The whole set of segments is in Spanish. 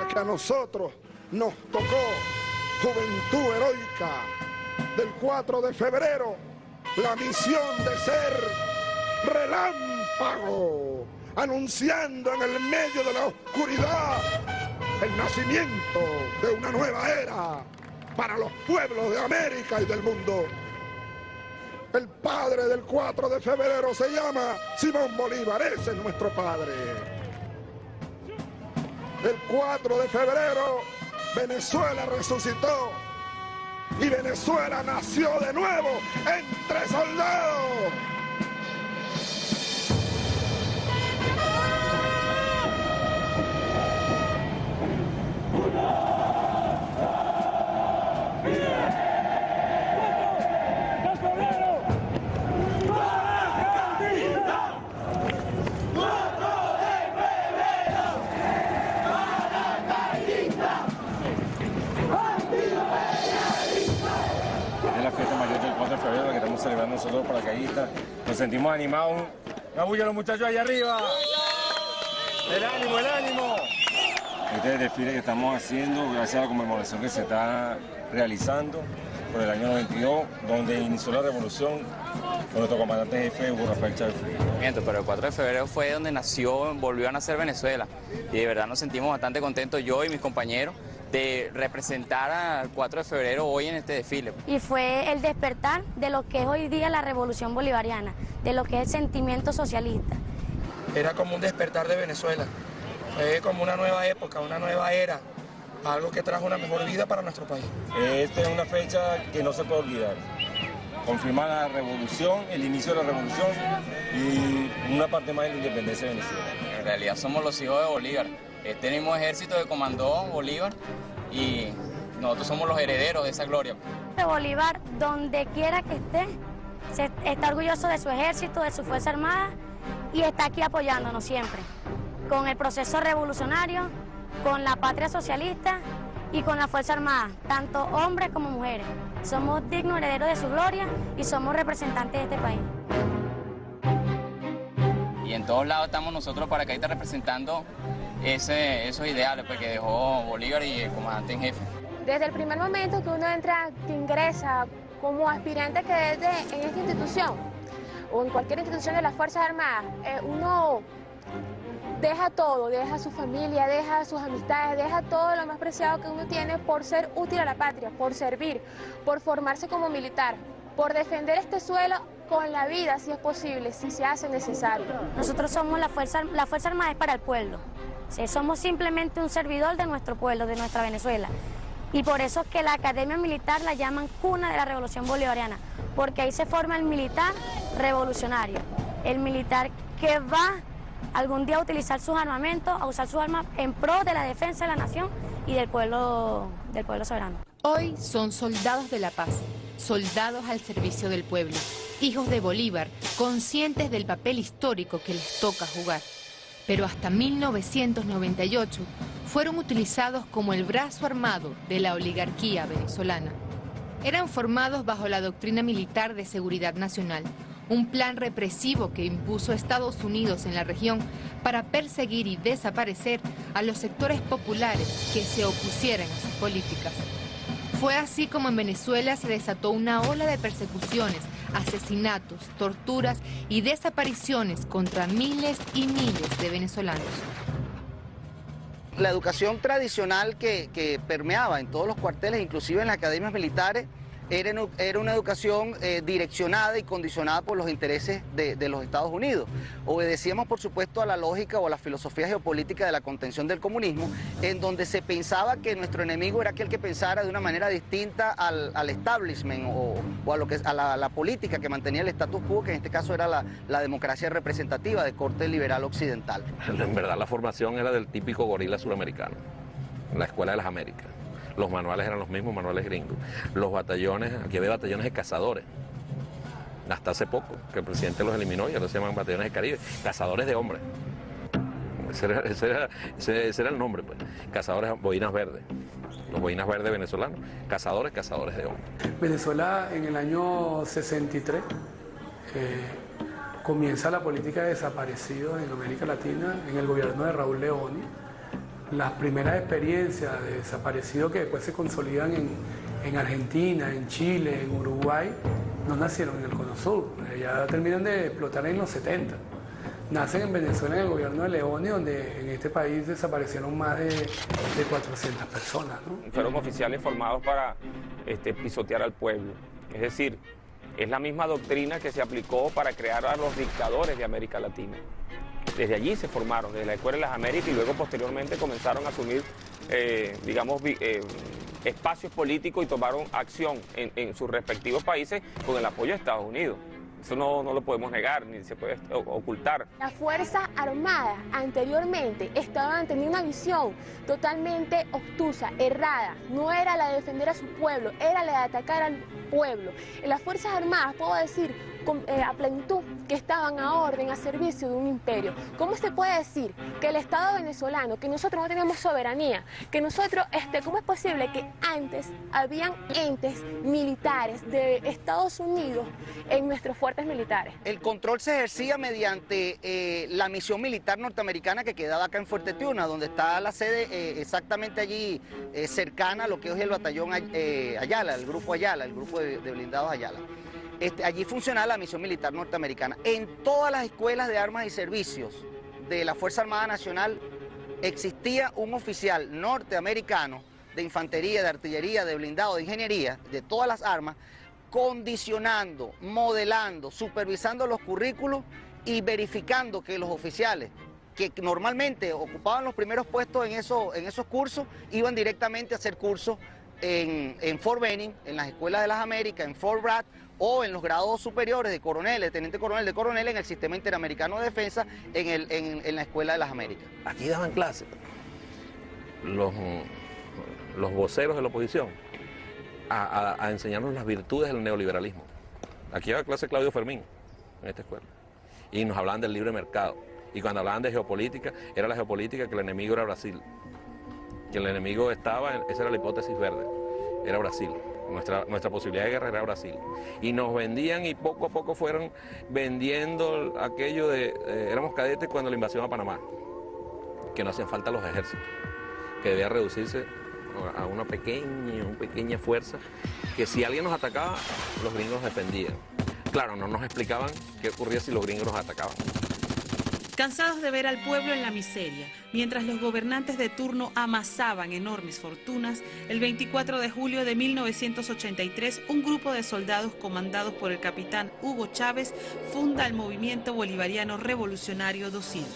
que a nosotros nos tocó, Juventud Heroica del 4 de febrero, la misión de ser relámpago, anunciando en el medio de la oscuridad el nacimiento de una nueva era para los pueblos de América y del mundo. El padre del 4 de febrero se llama Simón Bolívar, ese es nuestro padre. El 4 de febrero Venezuela resucitó y Venezuela nació de nuevo entre soldados. La que estamos celebrando nosotros paracaidistas, nos sentimos animados. ¡Una bulla a los muchachos allá arriba! ¡El ánimo, el ánimo! Este es el desfile que estamos haciendo gracias a la conmemoración que se está realizando por el año 92, donde inició la revolución con nuestro comandante jefe Hugo Rafael Chávez. Pero el 4 de febrero fue donde nació, volvió a nacer Venezuela, y de verdad nos sentimos bastante contentos, yo y mis compañeros, de representar al 4 de febrero hoy en este desfile. Y fue el despertar de lo que es hoy día la revolución bolivariana, de lo que es el sentimiento socialista. Era como un despertar de Venezuela, fue como una nueva época, una nueva era, algo que trajo una mejor vida para nuestro país. Esta es una fecha que no se puede olvidar. Confirma la revolución, el inicio de la revolución y una parte más de la independencia de Venezuela. En realidad somos los hijos de Bolívar. Este mismo ejército que comandó Bolívar y nosotros somos los herederos de esa gloria. Bolívar, donde quiera que esté, está orgulloso de su ejército, de su Fuerza Armada y está aquí apoyándonos siempre, con el proceso revolucionario, con la patria socialista y con la Fuerza Armada, tanto hombres como mujeres. Somos dignos herederos de su gloria y somos representantes de este país. Y en todos lados estamos nosotros paracaidistas representando esos ideales que dejó Bolívar y el comandante en jefe. Desde el primer momento que uno entra, que ingresa como aspirante que es en esta institución o en cualquier institución de las Fuerzas Armadas, uno deja todo, deja su familia, deja sus amistades, deja todo lo más preciado que uno tiene por ser útil a la patria, por servir, por formarse como militar, por defender este suelo con la vida si es posible, si se hace necesario. Nosotros somos la Fuerza Armada es para el pueblo. Somos simplemente un servidor de nuestro pueblo, de nuestra Venezuela. Y por eso es que la Academia Militar la llaman cuna de la Revolución Bolivariana, porque ahí se forma el militar revolucionario, el militar que va algún día a utilizar sus armamentos, a usar sus armas en pro de la defensa de la nación y del pueblo soberano. Hoy son soldados de la paz, soldados al servicio del pueblo, hijos de Bolívar, conscientes del papel histórico que les toca jugar. Pero hasta 1998 fueron utilizados como el brazo armado de la oligarquía venezolana. Eran formados bajo la doctrina militar de seguridad nacional, un plan represivo que impuso Estados Unidos en la región para perseguir y desaparecer a los sectores populares que se opusieran a sus políticas. Fue así como en Venezuela se desató una ola de persecuciones, asesinatos, torturas y desapariciones contra miles y miles de venezolanos. La educación tradicional que permeaba en todos los cuarteles, inclusive en las academias militares, era una educación direccionada y condicionada por los intereses de los Estados Unidos. Obedecíamos, por supuesto, a la lógica o a la filosofía geopolítica de la contención del comunismo, en donde se pensaba que nuestro enemigo era aquel que pensara de una manera distinta al establishment o a la política que mantenía el status quo, que en este caso era la democracia representativa de corte liberal occidental. En verdad la formación era del típico gorila suramericano, en la Escuela de las Américas. Los manuales eran los mismos, manuales gringos. Los batallones, aquí había batallones de cazadores. Hasta hace poco, que el presidente los eliminó y ahora se llaman batallones de Caribe. Cazadores de hombres. Ese era el nombre, pues. Cazadores, boinas verdes. Los boinas verdes venezolanos. Cazadores de hombres. Venezuela en el año 63 comienza la política de desaparecidos en América Latina en el gobierno de Raúl Leoni. Las primeras experiencias de desaparecidos que después se consolidan en Argentina, en Chile, en Uruguay, no nacieron en el Cono Sur, ya terminan de explotar en los 70. Nacen en Venezuela en el gobierno de Leone, donde en este país desaparecieron más de 400 personas, ¿no? Fueron oficiales formados para pisotear al pueblo. Es decir, es la misma doctrina que se aplicó para crear a los dictadores de América Latina. Desde allí se formaron, desde la Escuela de las Américas, y luego posteriormente comenzaron a asumir, espacios políticos y tomaron acción en sus respectivos países con el apoyo de Estados Unidos. Eso no lo podemos negar, ni se puede ocultar. Las Fuerzas Armadas anteriormente estaban teniendo una visión totalmente obtusa, errada. No era la de defender a su pueblo, era la de atacar al pueblo. En las Fuerzas Armadas, puedo decir a plenitud, que estaban a orden, a servicio de un imperio. ¿Cómo se puede decir que el Estado venezolano, que nosotros no tenemos soberanía, que nosotros, ¿cómo es posible que antes habían entes militares de Estados Unidos en nuestros fuertes militares? El control se ejercía mediante la misión militar norteamericana que quedaba acá en Fuerte Tiuna, donde está la sede exactamente allí, cercana a lo que es el batallón Ayala, el grupo Ayala, el grupo de blindados Ayala. Allí funcionaba la misión militar norteamericana. En todas las escuelas de armas y servicios de la Fuerza Armada Nacional existía un oficial norteamericano de infantería, de artillería, de blindado, de ingeniería, de todas las armas, condicionando, modelando, supervisando los currículos y verificando que los oficiales que normalmente ocupaban los primeros puestos en esos cursos iban directamente a hacer cursos en Fort Benning, en las escuelas de las Américas, en Fort Bragg, o en los grados superiores de coronel, de teniente coronel, de coronel en el Sistema Interamericano de Defensa, en la Escuela de las Américas. Aquí daban clases los voceros de la oposición a enseñarnos las virtudes del neoliberalismo. Aquí daba clase Claudio Fermín en esta escuela y nos hablaban del libre mercado, y cuando hablaban de geopolítica, era la geopolítica que el enemigo era Brasil, que el enemigo estaba, esa era la hipótesis verde, era Brasil. Nuestra posibilidad de guerra era Brasil. Y nos vendían, y poco a poco fueron vendiendo aquello de... éramos cadetes cuando la invasión a Panamá, que no hacían falta los ejércitos, que debía reducirse a una pequeña fuerza, que si alguien nos atacaba, los gringos defendían. Claro, no nos explicaban qué ocurría si los gringos nos atacaban. Cansados de ver al pueblo en la miseria, mientras los gobernantes de turno amasaban enormes fortunas, el 24 de julio de 1983, un grupo de soldados comandados por el capitán Hugo Chávez funda el Movimiento Bolivariano Revolucionario 200.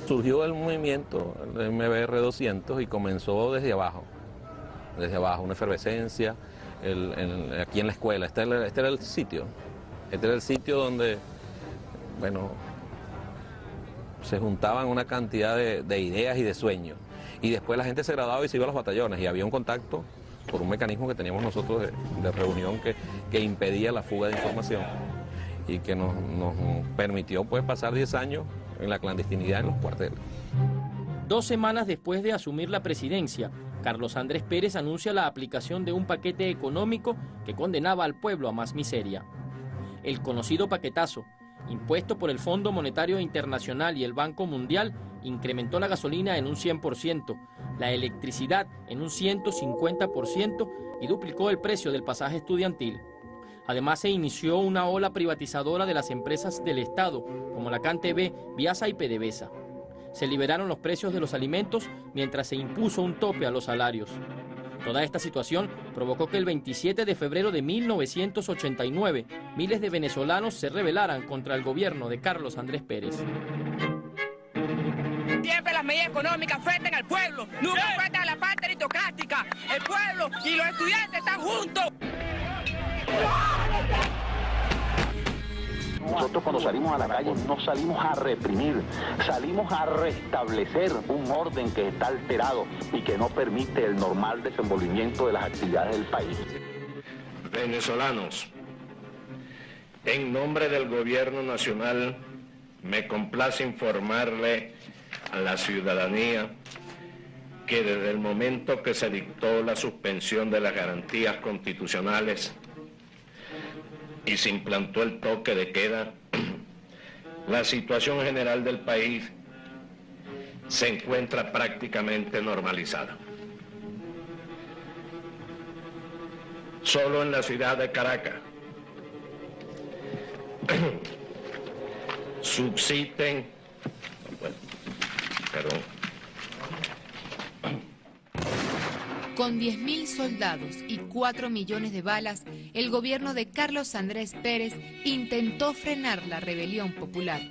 Surgió el movimiento, el MBR 200, y comenzó desde abajo, una efervescencia, aquí en la escuela. Este era el sitio donde, bueno, se juntaban una cantidad de ideas y de sueños. Y después la gente se graduaba y se iba a los batallones, y había un contacto por un mecanismo que teníamos nosotros de reunión que impedía la fuga de información y que nos permitió pues pasar 10 años en la clandestinidad en los cuarteles. 2 semanas después de asumir la presidencia, Carlos Andrés Pérez anuncia la aplicación de un paquete económico que condenaba al pueblo a más miseria. El conocido paquetazo, impuesto por el Fondo Monetario Internacional y el Banco Mundial, incrementó la gasolina en un 100%, la electricidad en un 150% y duplicó el precio del pasaje estudiantil. Además, se inició una ola privatizadora de las empresas del Estado, como la CanTV, Viasa y PDVSA. Se liberaron los precios de los alimentos mientras se impuso un tope a los salarios. Toda esta situación provocó que el 27 de febrero de 1989 miles de venezolanos se rebelaran contra el gobierno de Carlos Andrés Pérez. Siempre las medidas económicas afectan al pueblo, nunca afectan a la parte aristocrática. El pueblo y los estudiantes están juntos. Nosotros cuando salimos a la calle no salimos a reprimir, salimos a restablecer un orden que está alterado y que no permite el normal desenvolvimiento de las actividades del país. Venezolanos, en nombre del Gobierno Nacional, me complace informarle a la ciudadanía que desde el momento que se dictó la suspensión de las garantías constitucionales y se implantó el toque de queda, la situación general del país se encuentra prácticamente normalizada. Solo en la ciudad de Caracas subsisten, Con 10.000 soldados y 4 millones de balas, el gobierno de Carlos Andrés Pérez intentó frenar la rebelión popular.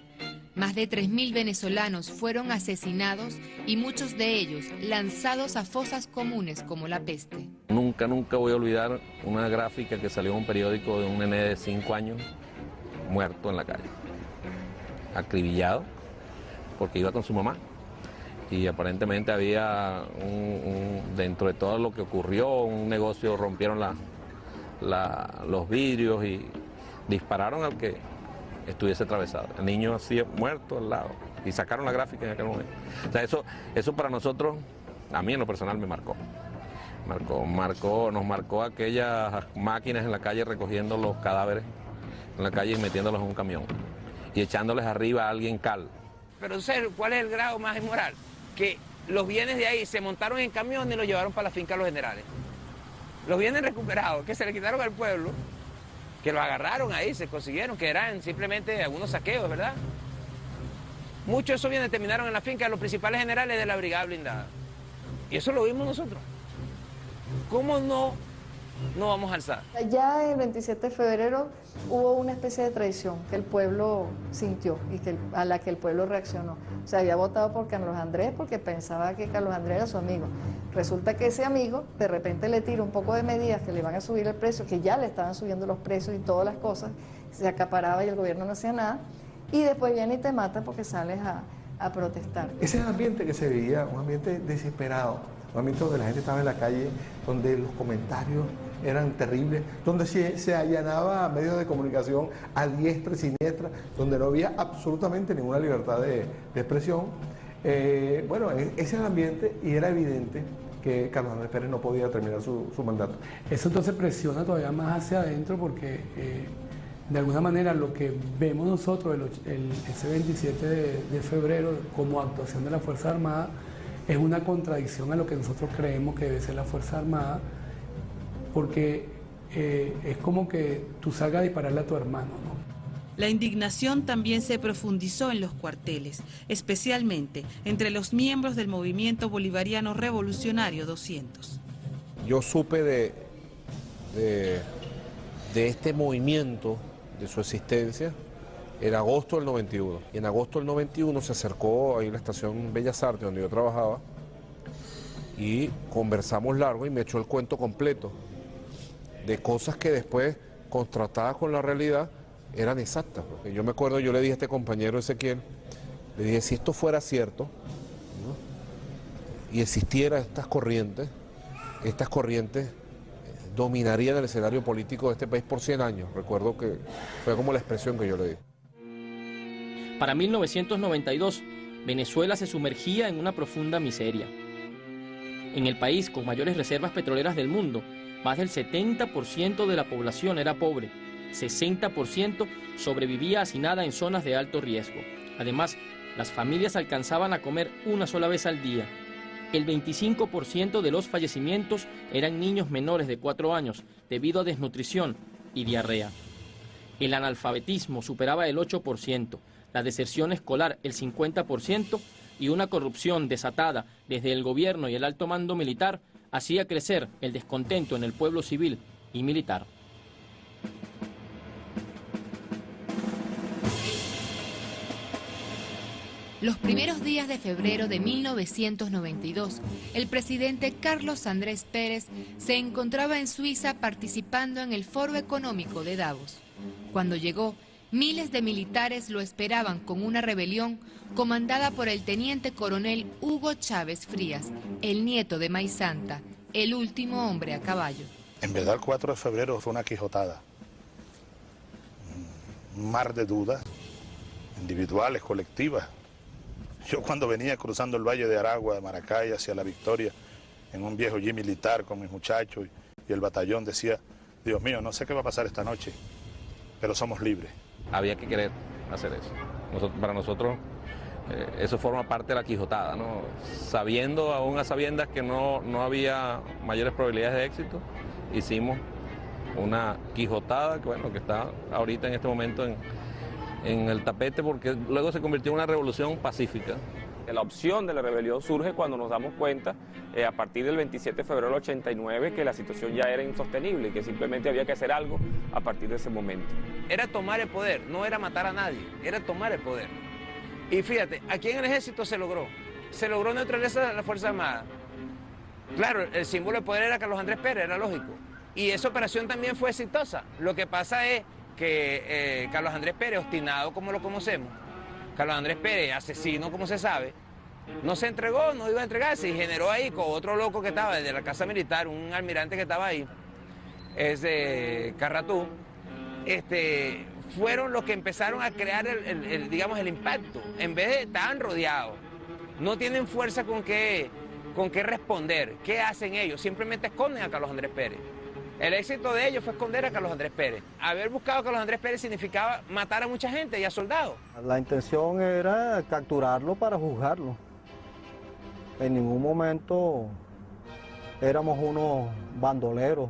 Más de 3.000 venezolanos fueron asesinados y muchos de ellos lanzados a fosas comunes como la peste. Nunca voy a olvidar una gráfica que salió en un periódico de un nene de 5 años muerto en la calle, acribillado porque iba con su mamá. Y aparentemente había dentro de todo lo que ocurrió, un negocio, rompieron los vidrios y dispararon al que estuviese atravesado. El niño así muerto al lado. Y sacaron la gráfica en aquel momento. O sea, eso para nosotros, a mí en lo personal me marcó. Nos marcó aquellas máquinas en la calle recogiendo los cadáveres en la calle y metiéndolos en un camión. Y echándoles arriba a alguien cal. Pero ¿cuál es el grado más inmoral? Que los bienes de ahí se montaron en camión y los llevaron para la finca Los Generales. Los bienes recuperados, que se le quitaron al pueblo, que lo agarraron ahí, se consiguieron, que eran simplemente algunos saqueos, ¿verdad? Muchos de esos bienes terminaron en la finca de los principales generales de la brigada blindada. Y eso lo vimos nosotros. ¿Cómo no vamos a alzar? Ya el 27 de febrero hubo una especie de traición que el pueblo sintió y a la que el pueblo reaccionó. O sea, había votado por Carlos Andrés porque pensaba que Carlos Andrés era su amigo. Resulta que ese amigo de repente le tira un poco de medidas que le van a subir el precio, que ya le estaban subiendo los precios y todas las cosas, se acaparaba y el gobierno no hacía nada, y después viene y te mata porque sales a protestar. Ese es el ambiente que se veía, un ambiente desesperado, un ambiente donde la gente estaba en la calle, donde los comentarios eran terribles, donde se allanaba medios de comunicación a diestra y siniestra, donde no había absolutamente ninguna libertad de expresión. Bueno, ese es el ambiente y era evidente que Carlos Andrés Pérez no podía terminar su mandato. Eso entonces presiona todavía más hacia adentro porque de alguna manera lo que vemos nosotros ese 27 de febrero como actuación de la Fuerza Armada es una contradicción a lo que nosotros creemos que debe ser la Fuerza Armada, porque es como que tú salgas a dispararle a tu hermano, ¿no? La indignación también se profundizó en los cuarteles, especialmente entre los miembros del Movimiento Bolivariano Revolucionario 200. Yo supe de este movimiento, de su existencia, en agosto del 91. Y en agosto del 91 se acercó ahí a la estación Bellas Artes, donde yo trabajaba, y conversamos largo y me echó el cuento completo de cosas que después, contrastadas con la realidad, eran exactas. Porque yo me acuerdo, yo le dije a este compañero Ezequiel, le dije, si esto fuera cierto, ¿no? Y existiera estas corrientes dominarían el escenario político de este país por 100 años. Recuerdo que fue como la expresión que yo le di. Para 1992, Venezuela se sumergía en una profunda miseria. En el país con mayores reservas petroleras del mundo, más del 70% de la población era pobre, 60% sobrevivía hacinada en zonas de alto riesgo. Además, las familias alcanzaban a comer una sola vez al día. El 25% de los fallecimientos eran niños menores de 4 años debido a desnutrición y diarrea. El analfabetismo superaba el 8%, la deserción escolar el 50% y una corrupción desatada desde el gobierno y el alto mando militar hacía crecer el descontento en el pueblo civil y militar. Los primeros días de febrero de 1992, el presidente Carlos Andrés Pérez se encontraba en Suiza participando en el Foro Económico de Davos. Cuando llegó, miles de militares lo esperaban con una rebelión comandada por el teniente coronel Hugo Chávez Frías, el nieto de Maysanta, el último hombre a caballo. En verdad el 4 de febrero fue una quijotada, un mar de dudas, individuales, colectivas. Yo cuando venía cruzando el Valle de Aragua, de Maracay, hacia La Victoria, en un viejo jeep militar con mis muchachos y el batallón, decía, Dios mío, no sé qué va a pasar esta noche, pero somos libres. Había que querer hacer eso. Para nosotros Eso forma parte de la quijotada, ¿no? Sabiendo, aún a sabiendas que no había mayores probabilidades de éxito, hicimos una quijotada que, bueno, que está ahorita en este momento en el tapete, porque luego se convirtió en una revolución pacífica. La opción de la rebelión surge cuando nos damos cuenta, a partir del 27 de febrero del 89, que la situación ya era insostenible y que simplemente había que hacer algo a partir de ese momento. Era tomar el poder, no era matar a nadie, era tomar el poder. Y fíjate, aquí en el ejército se logró neutralizar a la Fuerza Armada. Claro, el símbolo de poder era Carlos Andrés Pérez, era lógico. Y esa operación también fue exitosa. Lo que pasa es que Carlos Andrés Pérez, obstinado como lo conocemos, Carlos Andrés Pérez, asesino como se sabe, no se entregó, no iba a entregarse y generó ahí con otro loco que estaba desde la Casa Militar, un almirante que estaba ahí, Carratú, fueron los que empezaron a crear digamos, el impacto. En vez de estaban rodeados, no tienen fuerza con qué responder. ¿Qué hacen ellos? Simplemente esconden a Carlos Andrés Pérez. El éxito de ellos fue esconder a Carlos Andrés Pérez. Haber buscado a Carlos Andrés Pérez significaba matar a mucha gente y a soldados. La intención era capturarlo para juzgarlo. En ningún momento éramos unos bandoleros.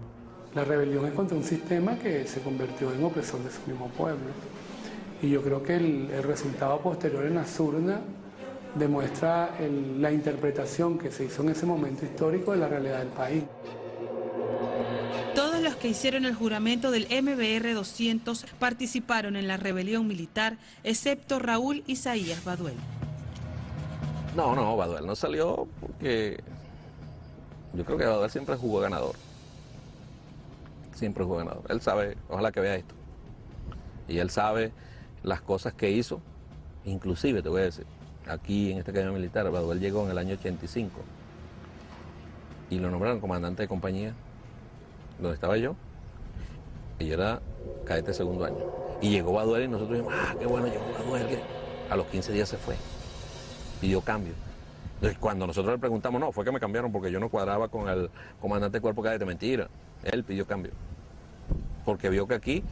La rebelión es contra un sistema que se convirtió en opresor de su mismo pueblo. Y yo creo que el resultado posterior en las urnas demuestra la interpretación que se hizo en ese momento histórico de la realidad del país. Todos los que hicieron el juramento del MBR 200 participaron en la rebelión militar, excepto Raúl Isaías Baduel. No, Baduel no salió porque yo creo que Baduel siempre jugó ganador. Siempre jugó ganador. Él sabe, ojalá que vea esto. Y él sabe las cosas que hizo, inclusive te voy a decir, aquí en esta academia militar, Baduel llegó en el año 85 y lo nombraron comandante de compañía, donde estaba yo, y yo era cadete segundo año. Y llegó Baduel y nosotros dijimos, qué bueno, llegó Baduel, que a los 15 días se fue, pidió cambio. Entonces cuando nosotros le preguntamos, no, fue que me cambiaron porque yo no cuadraba con el comandante de cuerpo cadete, mentira, él pidió cambio, porque vio que aquí,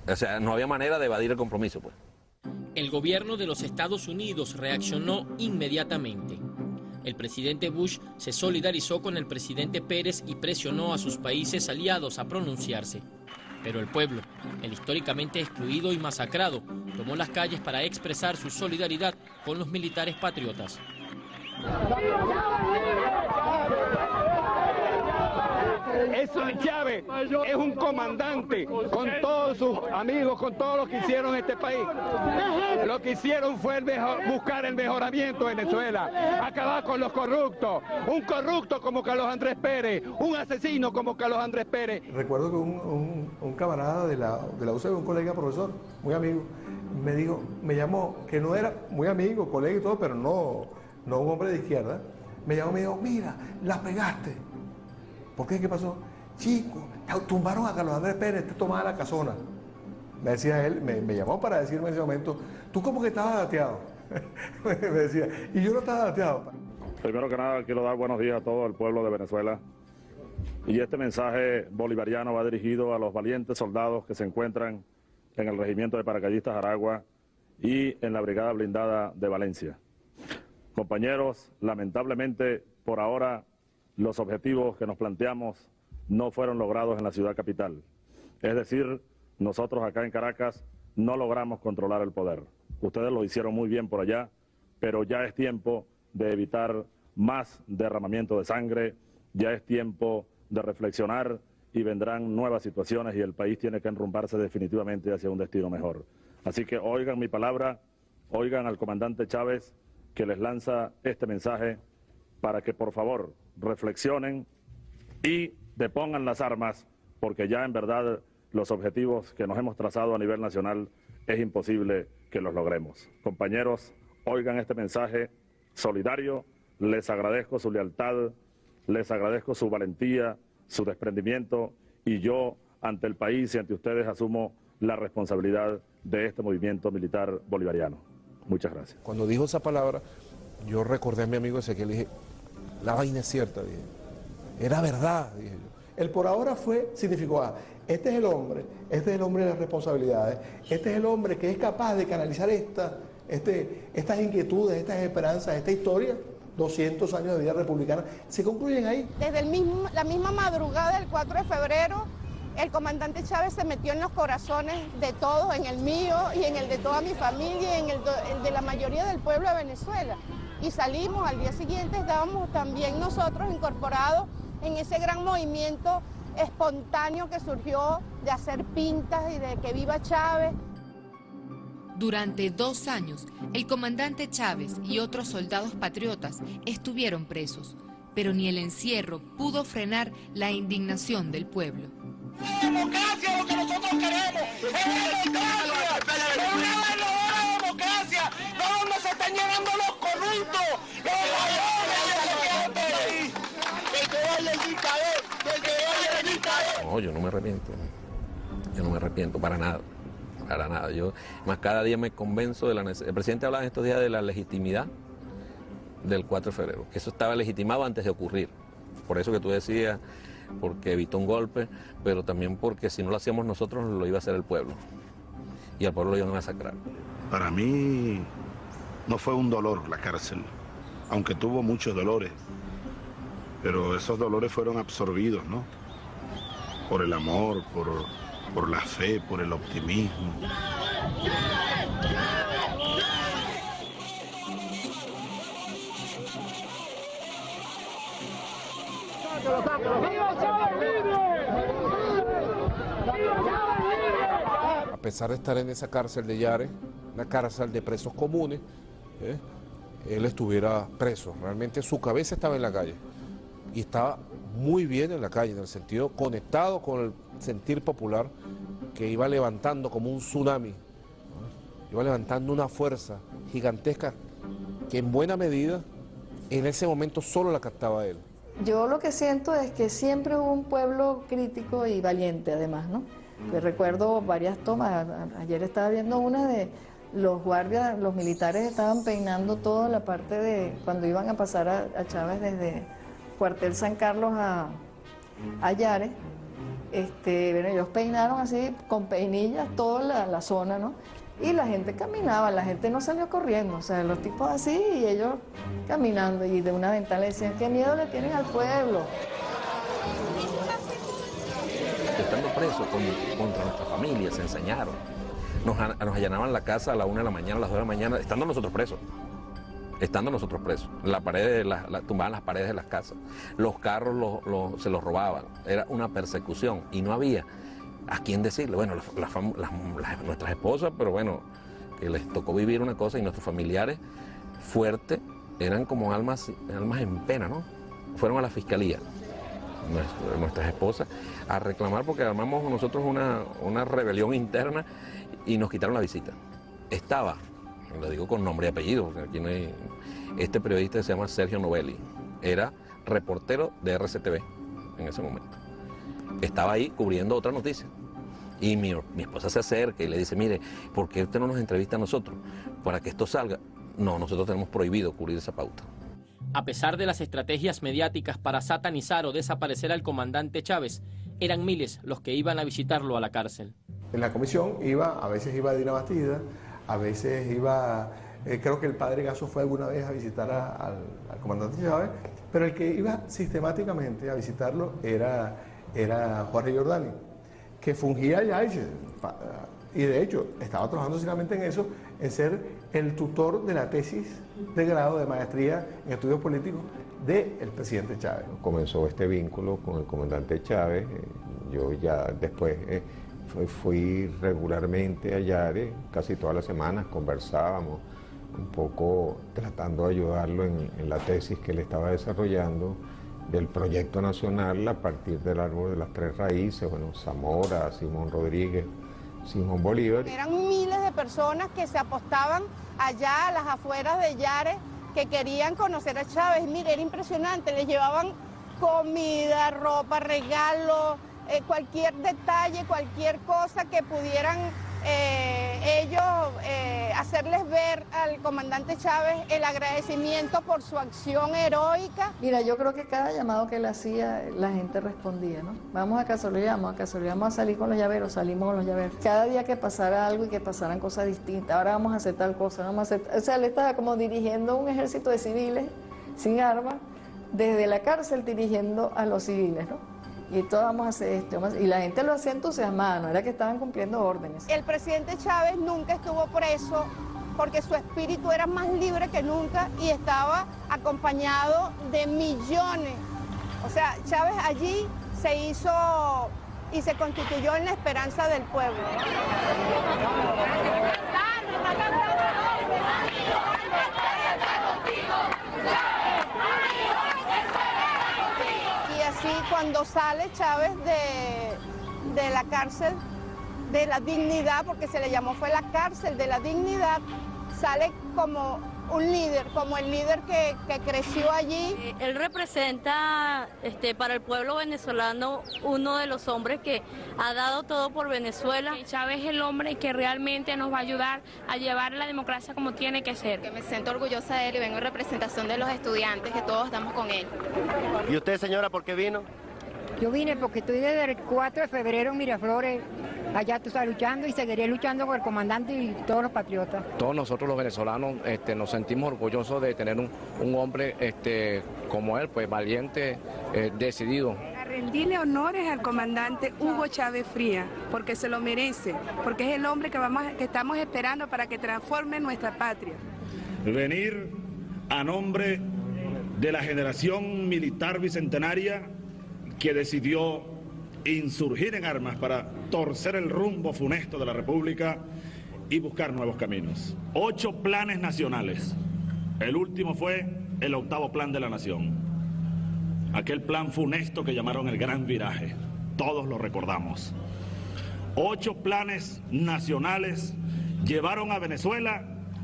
o sea, no había manera de evadir el compromiso, pues. El gobierno de los Estados Unidos reaccionó inmediatamente. El presidente Bush se solidarizó con el presidente Pérez y presionó a sus países aliados a pronunciarse. Pero el pueblo, el históricamente excluido y masacrado, tomó las calles para expresar su solidaridad con los militares patriotas. Chávez es un comandante con todos sus amigos, con todos los que hicieron este país. Lo que hicieron fue buscar el mejoramiento de Venezuela, acabar con los corruptos. Un corrupto como Carlos Andrés Pérez, un asesino como Carlos Andrés Pérez. Recuerdo que un camarada de la UCB, un colega profesor, muy amigo, me llamó, que no era muy amigo, colega y todo, pero no un hombre de izquierda. Me llamó y me dijo, mira, la pegaste. ¿Por qué? ¿Qué pasó? Chico, tumbaron a Carlos Andrés Pérez, te tomaba la casona. Me decía él, me llamó para decirme en ese momento, ¿tú cómo que estabas dateado? Me decía, y yo no estaba dateado. Primero que nada, quiero dar buenos días a todo el pueblo de Venezuela. Y este mensaje bolivariano va dirigido a los valientes soldados que se encuentran en el Regimiento de Paracaidistas Aragua y en la Brigada Blindada de Valencia. Compañeros, lamentablemente, por ahora, los objetivos que nos planteamos no fueron logrados en la ciudad capital. Es decir, nosotros acá en Caracas no logramos controlar el poder. Ustedes lo hicieron muy bien por allá, pero ya es tiempo de evitar más derramamiento de sangre, ya es tiempo de reflexionar y vendrán nuevas situaciones y el país tiene que enrumbarse definitivamente hacia un destino mejor. Así que oigan mi palabra, oigan al comandante Chávez que les lanza este mensaje para que por favor reflexionen y depongan las armas, porque ya en verdad los objetivos que nos hemos trazado a nivel nacional es imposible que los logremos. Compañeros, oigan este mensaje solidario, les agradezco su lealtad, les agradezco su valentía, su desprendimiento, y yo ante el país y ante ustedes asumo la responsabilidad de este movimiento militar bolivariano. Muchas gracias. Cuando dijo esa palabra, yo recordé a mi amigo Ezequiel y dije, la vaina es cierta, dije. Era verdad, dije yo. El por ahora significó, este es el hombre de las responsabilidades, este es el hombre que es capaz de canalizar esta estas inquietudes, estas esperanzas, esta historia, 200 años de vida republicana, se concluyen ahí. Desde la misma madrugada del 4 de febrero, el comandante Chávez se metió en los corazones de todos, en el mío y en el de toda mi familia y en el de la mayoría del pueblo de Venezuela. Y salimos, al día siguiente estábamos también nosotros incorporados en ese gran movimiento espontáneo que surgió de hacer pintas y de que viva Chávez. Durante 2 años, el comandante Chávez y otros soldados patriotas estuvieron presos, pero ni el encierro pudo frenar la indignación del pueblo. Democracia es lo que nosotros queremos, es democracia, pero una verdadera democracia, no donde se están llenando los corruptos, los ladrones, que se vaya el dictador, que se vaya el dictador. No, yo no me arrepiento para nada. Para nada. Yo más cada día me convenzo de la necesidad. El presidente hablaba en estos días de la legitimidad del 4 de febrero, que eso estaba legitimado antes de ocurrir. Por eso que tú decías, porque evitó un golpe, pero también porque si no lo hacíamos nosotros, lo iba a hacer el pueblo. Y al pueblo lo iban a masacrar. Para mí no fue un dolor la cárcel, aunque tuvo muchos dolores, pero esos dolores fueron absorbidos, ¿no? Por el amor, por la fe, por el optimismo. A pesar de estar en esa cárcel de Yare, una cárcel de presos comunes, él estuviera preso. Realmente su cabeza estaba en la calle y estaba muy bien en la calle, en el sentido conectado con el sentir popular que iba levantando como un tsunami, iba levantando una fuerza gigantesca que en buena medida en ese momento solo la captaba él. Yo lo que siento es que siempre hubo un pueblo crítico y valiente además, ¿no? Yo recuerdo varias tomas, ayer estaba viendo una de los guardias, los militares estaban peinando toda la parte de cuando iban a pasar a Chávez desde Cuartel San Carlos a Yare. Bueno, ellos peinaron así con peinillas toda la zona, ¿no? Y la gente caminaba, la gente no salió corriendo, o sea, los tipos así y ellos caminando y de una ventana le decían, ¿qué miedo le tienen al pueblo? Estando presos contra nuestra familia, se enseñaron. Nos allanaban la casa a la 1 de la mañana, a las 2 de la mañana, estando nosotros presos. Tumbaban las paredes de las casas. Los carros se los robaban. Era una persecución y no había a quién decirle. Bueno, nuestras esposas, pero bueno, que les tocó vivir una cosa y nuestros familiares fuertes eran como almas en pena, ¿no? Fueron a la fiscalía, nuestras esposas, a reclamar porque armamos nosotros una rebelión interna y nos quitaron la visita. Estaba, lo digo con nombre y apellido, porque aquí no hay... Este periodista se llama Sergio Novelli, era reportero de RCTV en ese momento. Estaba ahí cubriendo otra noticia. Y mi esposa se acerca y le dice, mire, ¿por qué usted no nos entrevista a nosotros? Para que esto salga. No, nosotros tenemos prohibido cubrir esa pauta. A pesar de las estrategias mediáticas para satanizar o desaparecer al comandante Chávez, eran miles los que iban a visitarlo a la cárcel. En la comisión a veces iba Dina Bastida, a veces iba... creo que el padre Gasso fue alguna vez a visitar al comandante Chávez, pero el que iba sistemáticamente a visitarlo era Jorge Giordani, que fungía ya y de hecho estaba trabajando simplemente en eso, en ser el tutor de la tesis de grado de maestría en estudios políticos del presidente Chávez. Comenzó este vínculo con el comandante Chávez, yo ya después fui regularmente a Yare, casi todas las semanas conversábamos, un poco tratando de ayudarlo en la tesis que él estaba desarrollando del proyecto nacional a partir del árbol de las 3 raíces, bueno, Zamora, Simón Rodríguez, Simón Bolívar. Eran miles de personas que se apostaban allá a las afueras de Yare, que querían conocer a Chávez. Mire, era impresionante, les llevaban comida, ropa, regalos, cualquier detalle, cualquier cosa que pudieran ellos hacerles ver al comandante Chávez el agradecimiento por su acción heroica. Mira, yo creo que cada llamado que él hacía, la gente respondía, ¿no? Vamos a Casolí, vamos a salir con los llaveros, salimos con los llaveros. Cada día que pasara algo y que pasaran cosas distintas, ahora vamos a hacer tal cosa, vamos a hacer... O sea, él estaba como dirigiendo un ejército de civiles sin armas, desde la cárcel dirigiendo a los civiles, ¿no? Y todos vamos a hacer esto, y la gente lo hacía entusiasmada, no era que estaban cumpliendo órdenes. El presidente Chávez nunca estuvo preso porque su espíritu era más libre que nunca y estaba acompañado de millones. O sea, Chávez allí se hizo y se constituyó en la esperanza del pueblo. Y así cuando sale Chávez de la cárcel de la dignidad, porque se le llamó fue la cárcel de la dignidad, sale como un líder, como el líder que creció allí. Él representa para el pueblo venezolano uno de los hombres que ha dado todo por Venezuela. Chávez es el hombre que realmente nos va a ayudar a llevar la democracia como tiene que ser. Que me siento orgullosa de él y vengo en representación de los estudiantes, que todos estamos con él. ¿Y usted, señora, por qué vino? Yo vine porque estoy desde el 4 de febrero en Miraflores, allá tú estás luchando y seguiré luchando con el comandante y todos los patriotas. Todos nosotros los venezolanos nos sentimos orgullosos de tener un hombre como él, pues valiente, decidido. A rendirle honores al comandante Hugo Chávez Frías, porque se lo merece, porque es el hombre que estamos esperando para que transforme nuestra patria. Venir a nombre de la generación militar bicentenaria que decidió insurgir en armas para torcer el rumbo funesto de la República y buscar nuevos caminos. 8 planes nacionales. El último fue el 8º plan de la nación. Aquel plan funesto que llamaron el Gran Viraje. Todos lo recordamos. 8 planes nacionales llevaron a Venezuela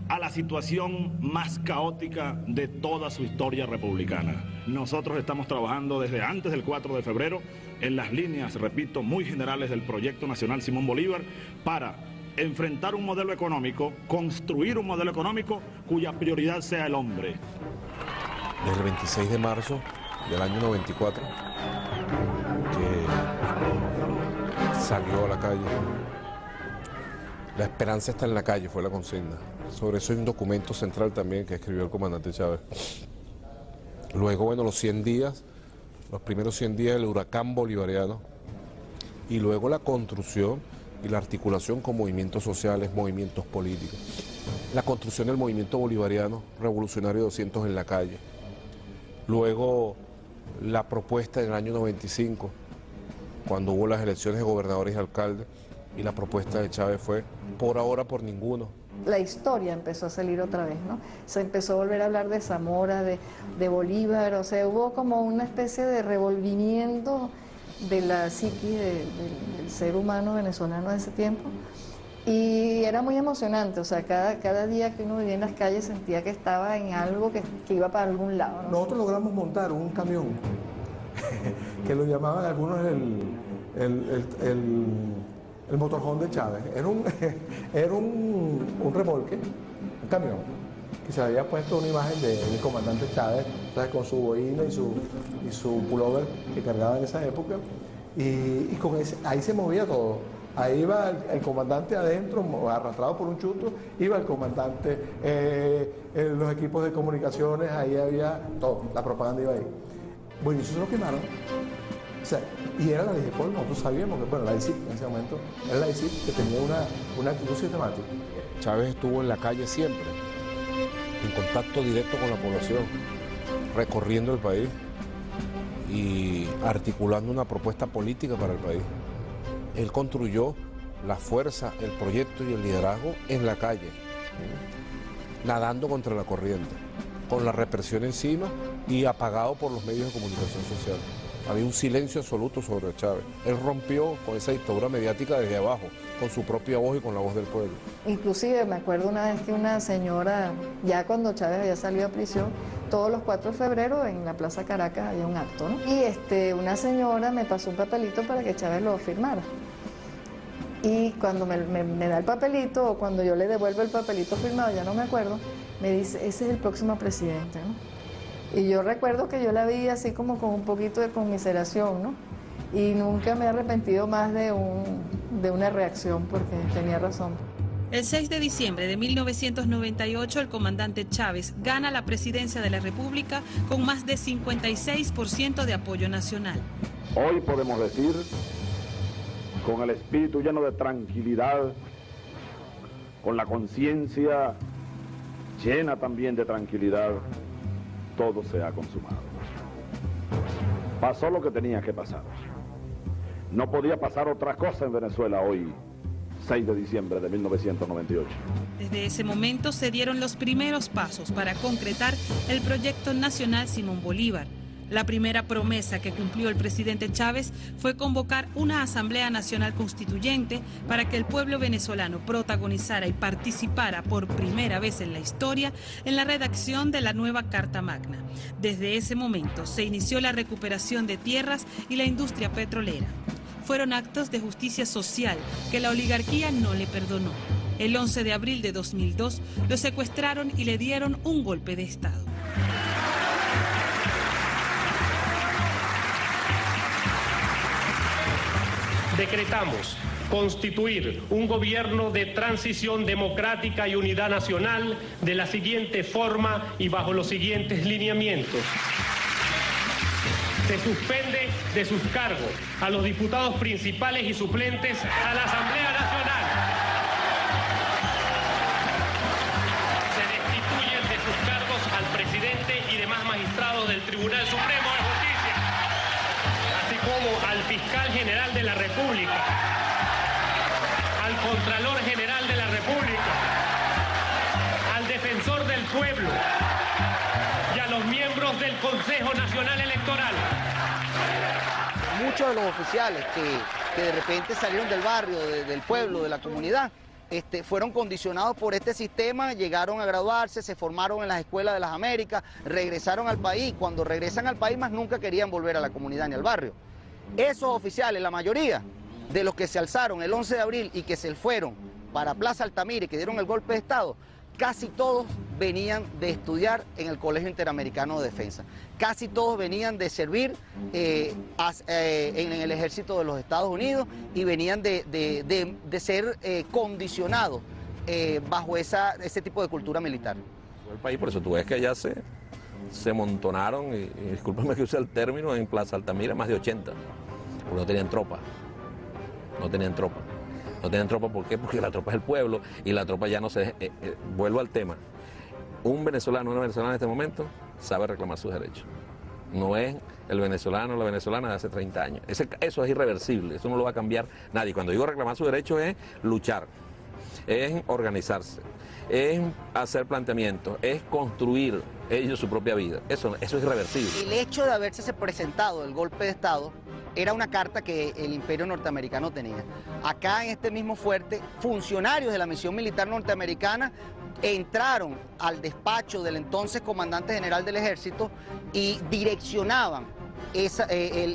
a la situación más caótica de toda su historia republicana. Nosotros estamos trabajando desde antes del 4 de febrero en las líneas, repito, muy generales del Proyecto Nacional Simón Bolívar para enfrentar un modelo económico, construir un modelo económico cuya prioridad sea el hombre. Desde el 26 de marzo del año 94, que salió a la calle. La esperanza está en la calle, fue la consigna. Sobre eso hay un documento central también que escribió el comandante Chávez. Luego, bueno, los 100 días, los primeros 100 días del huracán bolivariano, y luego la construcción y la articulación con movimientos sociales, movimientos políticos. La construcción del movimiento bolivariano, revolucionario 200 en la calle. Luego, la propuesta en el año 95, cuando hubo las elecciones de gobernadores y alcaldes, y la propuesta de Chávez fue, por ahora, por ninguno. La historia empezó a salir otra vez, ¿no? Se empezó a volver a hablar de Zamora, de Bolívar, o sea, hubo como una especie de revolvimiento de la psiquis del ser humano venezolano de ese tiempo. Y era muy emocionante, o sea, cada día que uno vivía en las calles sentía que estaba en algo que iba para algún lado, ¿no? Nosotros logramos montar un camión, que lo llamaban algunos el motorhome de Chávez. Era un remolque, un camión, que se había puesto una imagen del comandante Chávez, ¿sabes? Con su boina y su pullover que cargaba en esa época, y con ahí se movía todo. Ahí iba el comandante adentro, arrastrado por un chuto, iba el comandante, los equipos de comunicaciones, ahí había todo, la propaganda iba ahí. Bueno, y eso se lo quemaron. O sea, y era la DIGEPOL, nosotros sabíamos que, bueno, la ICIP en ese momento, era la ICIP que tenía una actitud sistemática. Chávez estuvo en la calle siempre, en contacto directo con la población, recorriendo el país y articulando una propuesta política para el país. Él construyó la fuerza, el proyecto y el liderazgo en la calle, nadando contra la corriente, con la represión encima y apagado por los medios de comunicación social. Había un silencio absoluto sobre Chávez. Él rompió con esa dictadura mediática desde abajo, con su propia voz y con la voz del pueblo. Inclusive me acuerdo una vez que una señora, ya cuando Chávez había salido a prisión, todos los 4 de febrero en la Plaza Caracas había un acto, ¿no? Y una señora me pasó un papelito para que Chávez lo firmara. Y cuando me da el papelito, o cuando yo le devuelvo el papelito firmado, ya no me acuerdo, me dice, ese es el próximo presidente, ¿no? Y yo recuerdo que yo la vi así como con un poquito de conmiseración, ¿no? Y nunca me he arrepentido más de una reacción, porque tenía razón. El 6 de diciembre de 1998, el comandante Chávez gana la presidencia de la República con más de 56% de apoyo nacional. Hoy podemos decir, con el espíritu lleno de tranquilidad, con la conciencia llena también de tranquilidad, todo se ha consumado. Pasó lo que tenía que pasar. No podía pasar otra cosa en Venezuela hoy, 6 de diciembre de 1998. Desde ese momento se dieron los primeros pasos para concretar el proyecto nacional Simón Bolívar. La primera promesa que cumplió el presidente Chávez fue convocar una Asamblea Nacional Constituyente para que el pueblo venezolano protagonizara y participara por primera vez en la historia en la redacción de la nueva Carta Magna. Desde ese momento se inició la recuperación de tierras y la industria petrolera. Fueron actos de justicia social que la oligarquía no le perdonó. El 11 de abril de 2002 lo secuestraron y le dieron un golpe de Estado. Decretamos constituir un gobierno de transición democrática y unidad nacional de la siguiente forma y bajo los siguientes lineamientos. Se suspende de sus cargos a los diputados principales y suplentes a la Asamblea Nacional. Se destituyen de sus cargos al presidente y demás magistrados del Tribunal Supremo de Justicia, así como al fiscal general de la República, al Contralor General de la República, al Defensor del Pueblo y a los miembros del Consejo Nacional Electoral. Muchos de los oficiales que de repente salieron del barrio, del pueblo, de la comunidad, fueron condicionados por este sistema, llegaron a graduarse, se formaron en las escuelas de las Américas, regresaron al país. Cuando regresan al país más nunca querían volver a la comunidad ni al barrio. Esos oficiales, la mayoría de los que se alzaron el 11 de abril y que se fueron para Plaza Altamira y que dieron el golpe de Estado, casi todos venían de estudiar en el Colegio Interamericano de Defensa. Casi todos venían de servir en el ejército de los Estados Unidos y venían de ser condicionados bajo ese tipo de cultura militar. El país, por eso tú ves que allá se montonaron, y discúlpame que use el término, en Plaza Altamira más de 80, porque no tenían tropa. No tenían tropa. No tienen tropa, ¿por qué? Porque la tropa es el pueblo y la tropa ya no se... vuelvo al tema. Un venezolano, una venezolana en este momento sabe reclamar sus derechos. No es el venezolano o la venezolana de hace 30 años. Eso es irreversible, eso no lo va a cambiar nadie. Cuando digo reclamar sus derechos es luchar, es organizarse, es hacer planteamientos, es construir ellos su propia vida. Eso es irreversible. El hecho de haberse presentado el golpe de Estado era una carta que el imperio norteamericano tenía. Acá en este mismo fuerte, funcionarios de la misión militar norteamericana entraron al despacho del entonces comandante general del ejército y direccionaban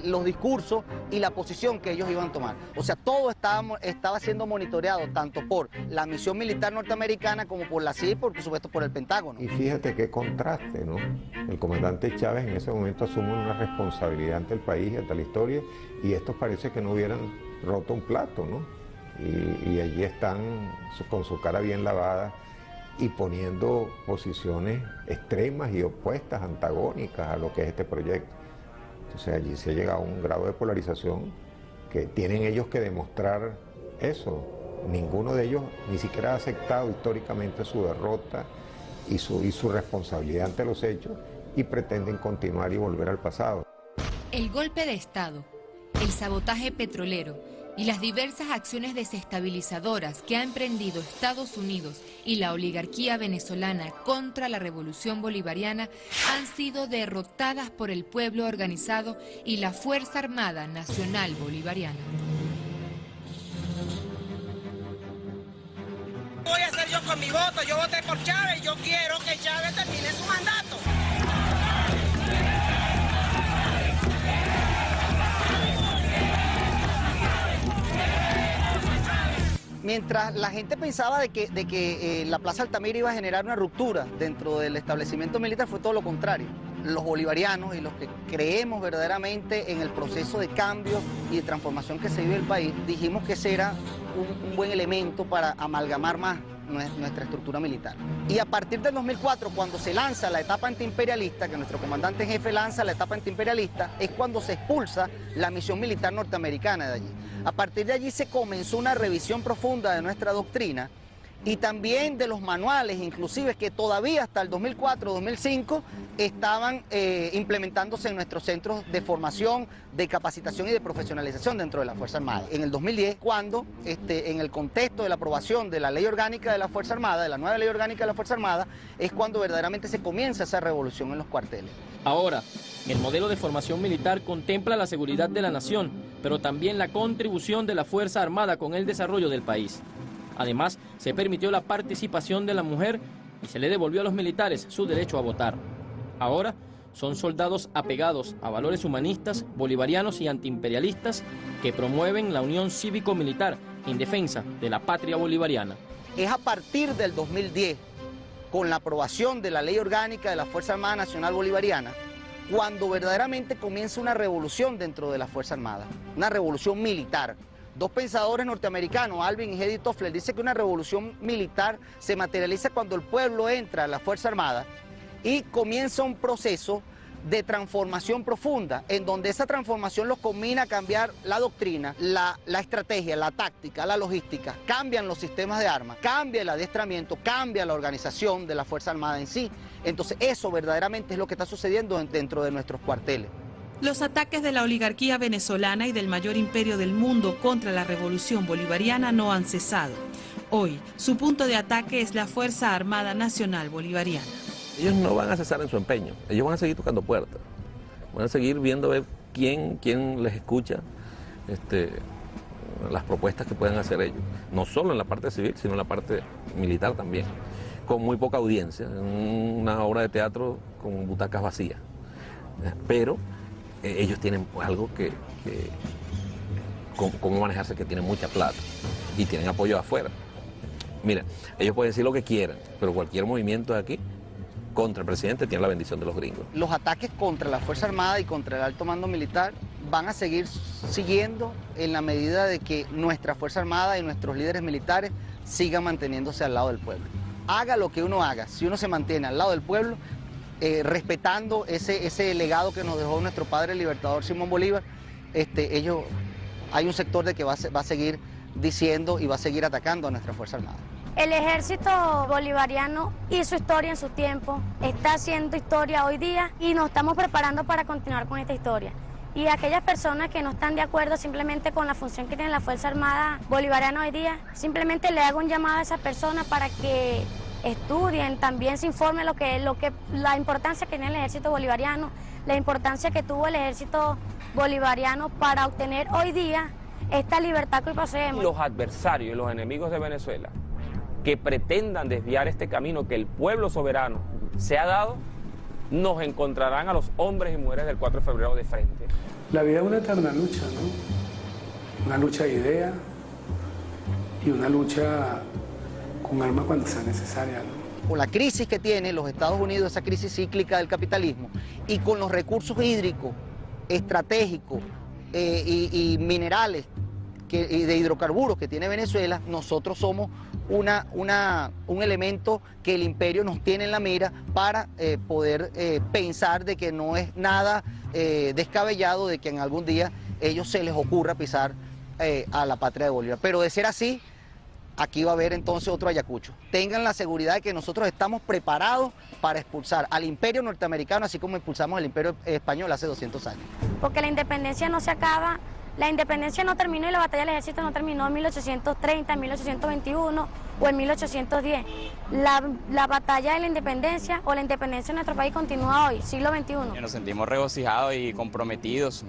los discursos y la posición que ellos iban a tomar. O sea, todo estaba siendo monitoreado tanto por la misión militar norteamericana como por la CIA y por supuesto por el Pentágono. Y fíjate qué contraste, ¿no? El comandante Chávez en ese momento asume una responsabilidad ante el país y ante la historia, y estos parece que no hubieran roto un plato, ¿no? Y allí están con su cara bien lavada y poniendo posiciones extremas y opuestas, antagónicas a lo que es este proyecto. Entonces allí se llega a un grado de polarización que tienen ellos que demostrar eso. Ninguno de ellos ni siquiera ha aceptado históricamente su derrota y su responsabilidad ante los hechos, y pretenden continuar y volver al pasado. El golpe de Estado, el sabotaje petrolero y las diversas acciones desestabilizadoras que ha emprendido Estados Unidos y la oligarquía venezolana contra la revolución bolivariana han sido derrotadas por el pueblo organizado y la Fuerza Armada Nacional Bolivariana. ¿Qué voy a hacer yo con mi voto? Yo voté por Chávez y yo quiero que Chávez termine su mandato. Mientras la gente pensaba de que la Plaza Altamira iba a generar una ruptura dentro del establecimiento militar, fue todo lo contrario. Los bolivarianos y los que creemos verdaderamente en el proceso de cambio y de transformación que se vive en el país, dijimos que ese era un buen elemento para amalgamar más nuestra estructura militar. Y a partir del 2004, cuando se lanza la etapa antiimperialista, que nuestro comandante en jefe lanza la etapa antiimperialista, es cuando se expulsa la misión militar norteamericana de allí. A partir de allí se comenzó una revisión profunda de nuestra doctrina y también de los manuales, inclusive que todavía hasta el 2004-2005 estaban implementándose en nuestros centros de formación, de capacitación y de profesionalización dentro de la Fuerza Armada. En el 2010, cuando en el contexto de la aprobación de la Ley Orgánica de la Fuerza Armada, de la nueva Ley Orgánica de la Fuerza Armada, es cuando verdaderamente se comienza esa revolución en los cuarteles. Ahora, el modelo de formación militar contempla la seguridad de la nación, pero también la contribución de la Fuerza Armada con el desarrollo del país. Además, se permitió la participación de la mujer y se le devolvió a los militares su derecho a votar. Ahora son soldados apegados a valores humanistas, bolivarianos y antiimperialistas que promueven la unión cívico-militar en defensa de la patria bolivariana. Es a partir del 2010, con la aprobación de la Ley Orgánica de la Fuerza Armada Nacional Bolivariana, cuando verdaderamente comienza una revolución dentro de la Fuerza Armada, una revolución militar. Dos pensadores norteamericanos, Alvin y Hedy Toffler, dicen que una revolución militar se materializa cuando el pueblo entra a la Fuerza Armada y comienza un proceso de transformación profunda, en donde esa transformación los combina a cambiar la doctrina, la estrategia, la táctica, la logística, cambian los sistemas de armas, cambia el adiestramiento, cambia la organización de la Fuerza Armada en sí. Entonces eso verdaderamente es lo que está sucediendo dentro de nuestros cuarteles. Los ataques de la oligarquía venezolana y del mayor imperio del mundo contra la revolución bolivariana no han cesado. Hoy, su punto de ataque es la Fuerza Armada Nacional Bolivariana. Ellos no van a cesar en su empeño, ellos van a seguir tocando puertas, van a seguir viendo a ver quién les escucha las propuestas que pueden hacer ellos, no solo en la parte civil, sino en la parte militar también, con muy poca audiencia, en una obra de teatro con butacas vacías, pero ellos tienen algo cómo manejarse, que tienen mucha plata y tienen apoyo de afuera. Mira, ellos pueden decir lo que quieran, pero cualquier movimiento de aquí contra el presidente tiene la bendición de los gringos. Los ataques contra la Fuerza Armada y contra el alto mando militar van a seguir siguiendo en la medida de que nuestra Fuerza Armada y nuestros líderes militares sigan manteniéndose al lado del pueblo. Haga lo que uno haga, si uno se mantiene al lado del pueblo, respetando ese legado que nos dejó nuestro padre el libertador Simón Bolívar, hay un sector de que va a seguir diciendo y va a seguir atacando a nuestra Fuerza Armada. El ejército bolivariano hizo historia en su tiempo, está haciendo historia hoy día y nos estamos preparando para continuar con esta historia. Y aquellas personas que no están de acuerdo simplemente con la función que tiene la Fuerza Armada Bolivariana hoy día, simplemente le hago un llamado a esas personas para que estudien, también se informen la importancia que tiene el ejército bolivariano, la importancia que tuvo el ejército bolivariano para obtener hoy día esta libertad que hoy poseemos. Los adversarios y los enemigos de Venezuela que pretendan desviar este camino que el pueblo soberano se ha dado, nos encontrarán a los hombres y mujeres del 4 de febrero de frente. La vida es una eterna lucha, ¿no? Una lucha de ideas y una lucha con armas cuando sea necesaria, ¿no? Con la crisis que tiene los Estados Unidos, esa crisis cíclica del capitalismo, y con los recursos hídricos, estratégicos y minerales y de hidrocarburos que tiene Venezuela, nosotros somos un elemento que el imperio nos tiene en la mira para poder pensar de que no es nada descabellado de que en algún día ellos se les ocurra pisar a la patria de Bolívar. Pero de ser así, aquí va a haber entonces otro Ayacucho. Tengan la seguridad de que nosotros estamos preparados para expulsar al imperio norteamericano, así como expulsamos al imperio español hace 200 años. Porque la independencia no se acaba, la independencia no terminó y la batalla del ejército no terminó en 1830, en 1821 o en 1810. La batalla de la independencia o la independencia de nuestro país continúa hoy, siglo XXI. Nos sentimos regocijados y comprometidos,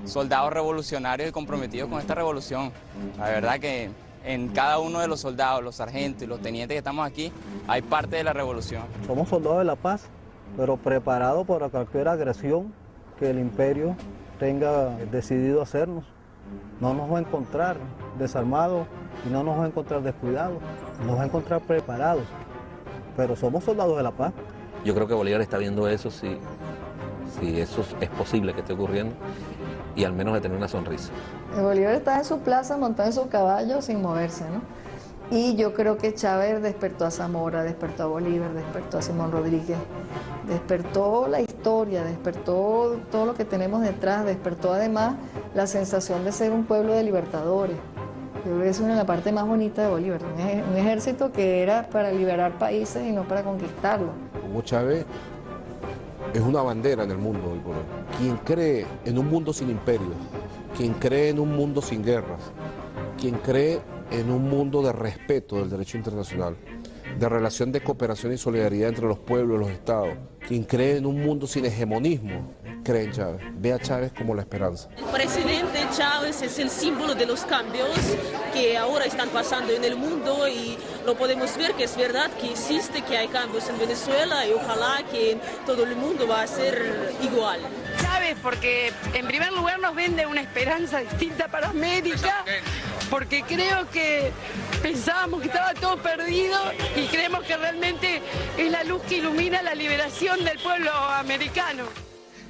soldados revolucionarios y comprometidos con esta revolución. La verdad que en cada uno de los soldados, los sargentos y los tenientes que estamos aquí, hay parte de la revolución. Somos soldados de la paz, pero preparados para cualquier agresión que el imperio tenga decidido hacernos. no nos va a encontrar desarmados y no nos va a encontrar descuidados, nos va a encontrar preparados, pero somos soldados de la paz. Yo creo que Bolívar está viendo eso, si eso es posible que esté ocurriendo, y al menos de tener una sonrisa. Bolívar está en su plaza montado en su caballo sin moverse, ¿no? Y yo creo que Chávez despertó a Zamora, despertó a Bolívar, despertó a Simón Rodríguez, despertó la historia, despertó todo lo que tenemos detrás, despertó además la sensación de ser un pueblo de libertadores. Yo creo que es una de las partes más bonitas de Bolívar, un ejército que era para liberar países y no para conquistarlos. Hugo Chávez es una bandera en el mundo hoy por hoy. Quien cree en un mundo sin imperios, quien cree en un mundo sin guerras, quien cree en un mundo de respeto del derecho internacional, de relación de cooperación y solidaridad entre los pueblos y los estados, quien cree en un mundo sin hegemonismo, cree en Chávez, ve a Chávez como la esperanza. El presidente Chávez es el símbolo de los cambios que ahora están pasando en el mundo y lo podemos ver que es verdad que existe, que hay cambios en Venezuela y ojalá que en todo el mundo va a ser igual. Chávez, porque en primer lugar nos vende una esperanza distinta para América, porque creo que pensábamos que estaba todo perdido y creemos que realmente es la luz que ilumina la liberación del pueblo americano.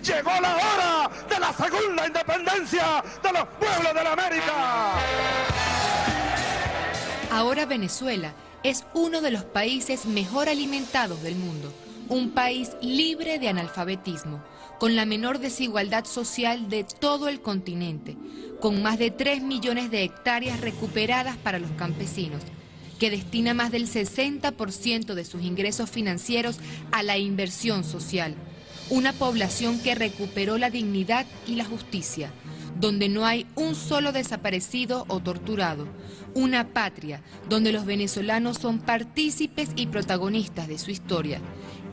Llegó la hora de la segunda independencia de los pueblos de la América. Ahora Venezuela es uno de los países mejor alimentados del mundo, un país libre de analfabetismo, con la menor desigualdad social de todo el continente, con más de 3 millones de hectáreas recuperadas para los campesinos, que destina más del 60% de sus ingresos financieros a la inversión social. Una población que recuperó la dignidad y la justicia, donde no hay un solo desaparecido o torturado. Una patria donde los venezolanos son partícipes y protagonistas de su historia.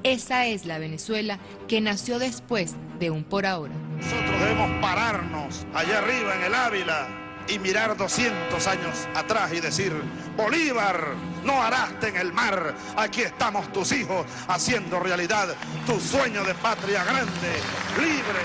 Esa es la Venezuela que nació después de un por ahora. Nosotros debemos pararnos allá arriba en el Ávila y mirar 200 años atrás y decir: Bolívar, no araste en el mar, aquí estamos tus hijos haciendo realidad tu sueño de patria grande, libre,